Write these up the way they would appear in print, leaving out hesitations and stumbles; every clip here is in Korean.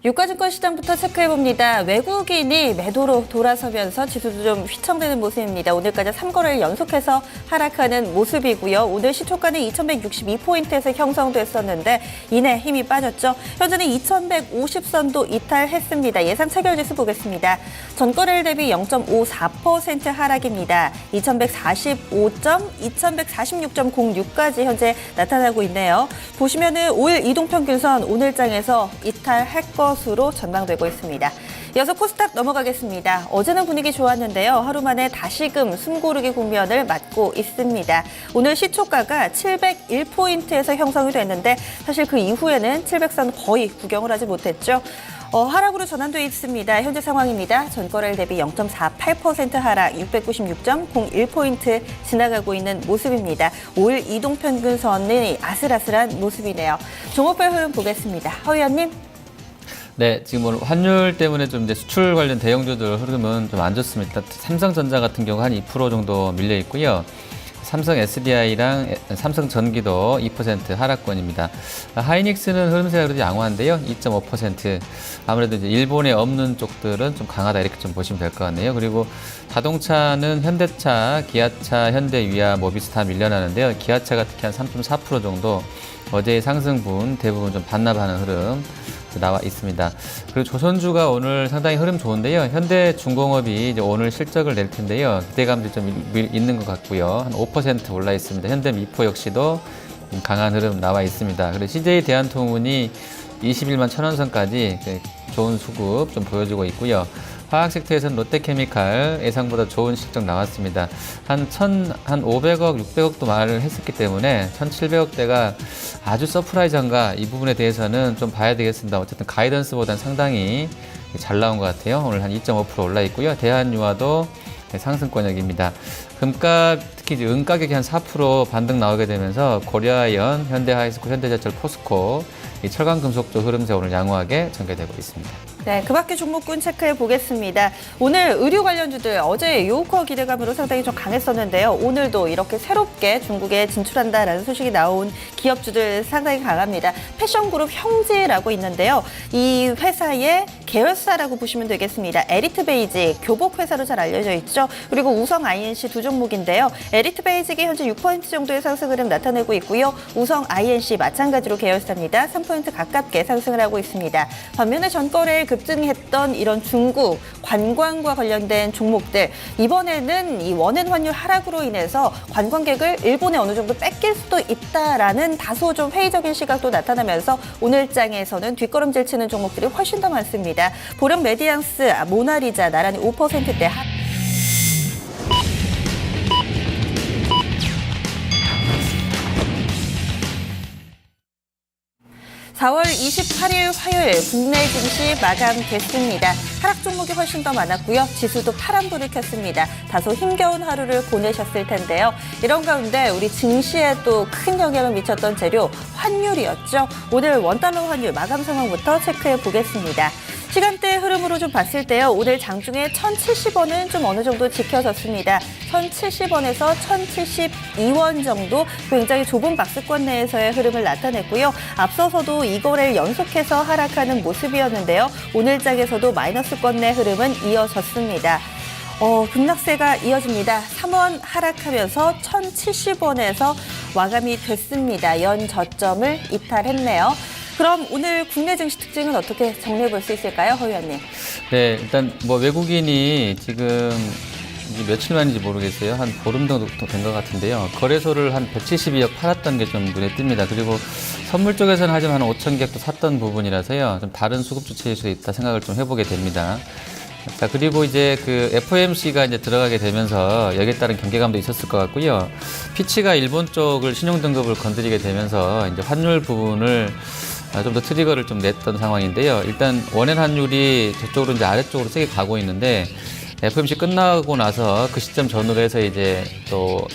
유가증권 시장부터 체크해봅니다. 외국인이 매도로 돌아서면서 지수도 좀 휘청되는 모습입니다. 오늘까지 3거래일 연속해서 하락하는 모습이고요. 오늘 시초가는 2162포인트에서 형성됐었는데 이내 힘이 빠졌죠. 현재는 2150선도 이탈했습니다. 예상 체결지수 보겠습니다. 전거래일 대비 0.54% 하락입니다. 2145점, 2146.06까지 현재 나타나고 있네요. 보시면은 5일 이동평균선 오늘장에서 이탈할 것으로 전망되고 있습니다. 이어서 코스닥 넘어가겠습니다. 어제는 분위기 좋았는데요. 하루 만에 다시금 숨고르기 국면을 맞고 있습니다. 오늘 시초가가 701포인트에서 형성이 됐는데 사실 그 이후에는 700선 거의 구경을 하지 못했죠. 하락으로 전환돼 있습니다. 현재 상황입니다. 전거래일 대비 0.48% 하락, 696.01포인트 지나가고 있는 모습입니다. 5일 이동평균선이 아슬아슬한 모습이네요. 종목별 흐름 보겠습니다. 허 의원님. 네, 지금 오늘 환율 때문에 좀 이제 수출 관련 대형주들 흐름은 좀 안 좋습니다. 삼성전자 같은 경우 한 2% 정도 밀려 있고요. 삼성 SDI랑 삼성전기도 2% 하락권입니다. 하이닉스는 흐름세가 그래도 양호한데요. 2.5%. 아무래도 이제 일본에 없는 쪽들은 좀 강하다 이렇게 좀 보시면 될 것 같네요. 그리고 자동차는 현대차, 기아차, 현대위아, 모비스 다 밀려나는데요. 기아차가 특히 한 3.4% 정도 어제의 상승분 대부분 좀 반납하는 흐름 나와 있습니다. 그리고 조선주가 오늘 상당히 흐름 좋은데요. 현대중공업이 이제 오늘 실적을 낼 텐데요. 기대감도 좀 있는 것 같고요. 한 5% 올라 있습니다. 현대미포 역시도 강한 흐름 나와 있습니다. 그리고 CJ 대한통운이 21만 1,000원 선까지 좋은 수급 좀 보여주고 있고요. 화학 섹터에서는 롯데케미칼 예상보다 좋은 실적 나왔습니다. 한 500억, 600억도 말을 했었기 때문에 1,700억대가 아주 서프라이즈한가 이 부분에 대해서는 좀 봐야 되겠습니다. 어쨌든 가이던스보다는 상당히 잘 나온 것 같아요. 오늘 한 2.5% 올라 있고요. 대한유화도 상승권역입니다. 금값, 특히 이제 은가격이 한 4% 반등 나오게 되면서 고려아연, 현대하이스코, 현대제철, 포스코 이 철강금속 쪽 흐름세 오늘 양호하게 전개되고 있습니다. 네, 그 밖에 종목군 체크해 보겠습니다. 오늘 의류 관련주들 어제 요커 기대감으로 상당히 좀 강했었는데요. 오늘도 이렇게 새롭게 중국에 진출한다라는 소식이 나온 기업주들 상당히 강합니다. 패션그룹 형제라고 있는데요. 이 회사의 계열사라고 보시면 되겠습니다. 에리트 베이직, 교복 회사로 잘 알려져 있죠. 그리고 우성 INC 두 종목인데요. 에리트 베이직이 현재 6% 정도의 상승 흐름 나타내고 있고요. 우성 INC 마찬가지로 계열사입니다. 3% 가깝게 상승을 하고 있습니다. 반면에 전거래일 급증했던 이런 중국 관광과 관련된 종목들 이번에는 이 원엔 환율 하락으로 인해서 관광객을 일본에 어느 정도 뺏길 수도 있다라는 다소 좀 회의적인 시각도 나타나면서 오늘장에서는 뒷걸음질 치는 종목들이 훨씬 더 많습니다. 보령 메디앙스, 모나리자 나란히 5%대 4월 28일 화요일 국내 증시 마감됐습니다. 하락 종목이 훨씬 더 많았고요. 지수도 파란불을 켰습니다. 다소 힘겨운 하루를 보내셨을 텐데요. 이런 가운데 우리 증시에 또 큰 영향을 미쳤던 재료 환율이었죠. 오늘 원달러 환율 마감 상황부터 체크해 보겠습니다. 시간대 흐름으로 좀 봤을 때요. 오늘 장중에 1,070원은 좀 어느 정도 지켜졌습니다. 1,070원에서 1,072원 정도 굉장히 좁은 박스권 내에서의 흐름을 나타냈고요. 앞서서도 이 거래를 연속해서 하락하는 모습이었는데요. 오늘장에서도 마이너스권 내 흐름은 이어졌습니다. 급락세가 이어집니다. 3원 하락하면서 1,070원에서 마감이 됐습니다. 연 저점을 이탈했네요. 그럼 오늘 국내 증시 특징은 어떻게 정리해 볼 수 있을까요, 허 의원님? 네, 일단 뭐 외국인이 지금 이게 며칠 만인지 모르겠어요. 한 보름 정도 된 것 같은데요. 거래소를 한 172억 팔았던 게 좀 눈에 띕니다. 그리고 선물 쪽에서는 하지만 한 5천 개도 샀던 부분이라서요. 좀 다른 수급 주체일 수 있다 생각을 좀 해보게 됩니다. 자, 그리고 이제 그 FOMC가 이제 들어가게 되면서 여기에 따른 경계감도 있었을 것 같고요. 피치가 일본 쪽을 신용등급을 건드리게 되면서 이제 환율 부분을 좀 더 트리거를 좀 냈던 상황인데요. 일단 원엔 환율이 저쪽으로 이제 아래쪽으로 세게 가고 있는데 FOMC 끝나고 나서 그 시점 전후로 해서 이제 또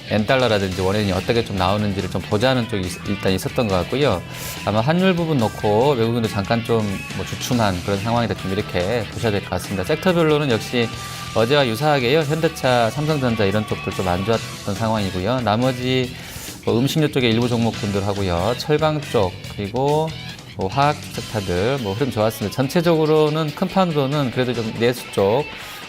엔달러라든지 원엔이 어떻게 좀 나오는지를 좀 보자는 쪽이 일단 있었던 것 같고요. 아마 환율 부분 놓고 외국인도 잠깐 좀 뭐 주춤한 그런 상황이다 좀 이렇게 보셔야 될 것 같습니다. 섹터별로는 역시 어제와 유사하게요. 현대차, 삼성전자 이런 쪽들 좀 안 좋았던 상황이고요. 나머지 뭐 음식료 쪽의 일부 종목군들 하고요. 철강 쪽 그리고 화학 섹터들 흐름 좋았습니다. 전체적으로는 큰 판으로는 그래도 좀 내수 쪽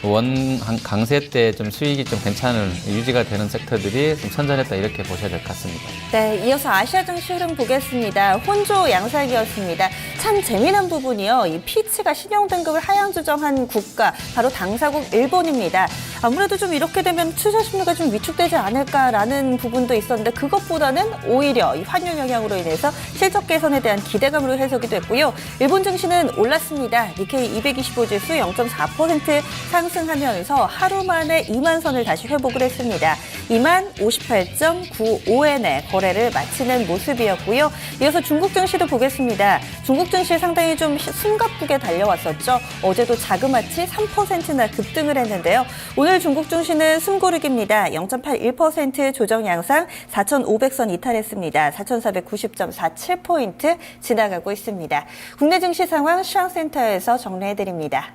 원 강세 때 좀 수익이 좀 괜찮은 유지가 되는 섹터들이 좀 선전했다 이렇게 보셔야 될 것 같습니다. 네, 이어서 아시아 증시 흐름 보겠습니다. 혼조 양상이었습니다. 참 재미난 부분이요. 이 피치가 신용 등급을 하향 조정한 국가 바로 당사국 일본입니다. 아무래도 좀 이렇게 되면 투자 심리가 좀 위축되지 않을까라는 부분도 있었는데 그것보다는 오히려 이 환율 영향으로 인해서 실적 개선에 대한 기대감으로 해석이 됐고요. 일본 증시는 올랐습니다. 니케이 225 지수 0.4% 상승하면서 하루 만에 2만 선을 다시 회복을 했습니다. 2만 58.95엔에 거래를 마치는 모습이었고요. 이어서 중국 증시도 보겠습니다. 중국 증시 상당히 좀 숨가쁘게 달려왔었죠. 어제도 자그마치 3%나 급등을 했는데요. 오늘 중국 증시는 숨고르기입니다. 0.81% 조정 양상 4,500선 이탈했습니다. 4,490.47포인트 지나가고 있습니다. 국내 증시 상황 시황센터에서 정리해드립니다.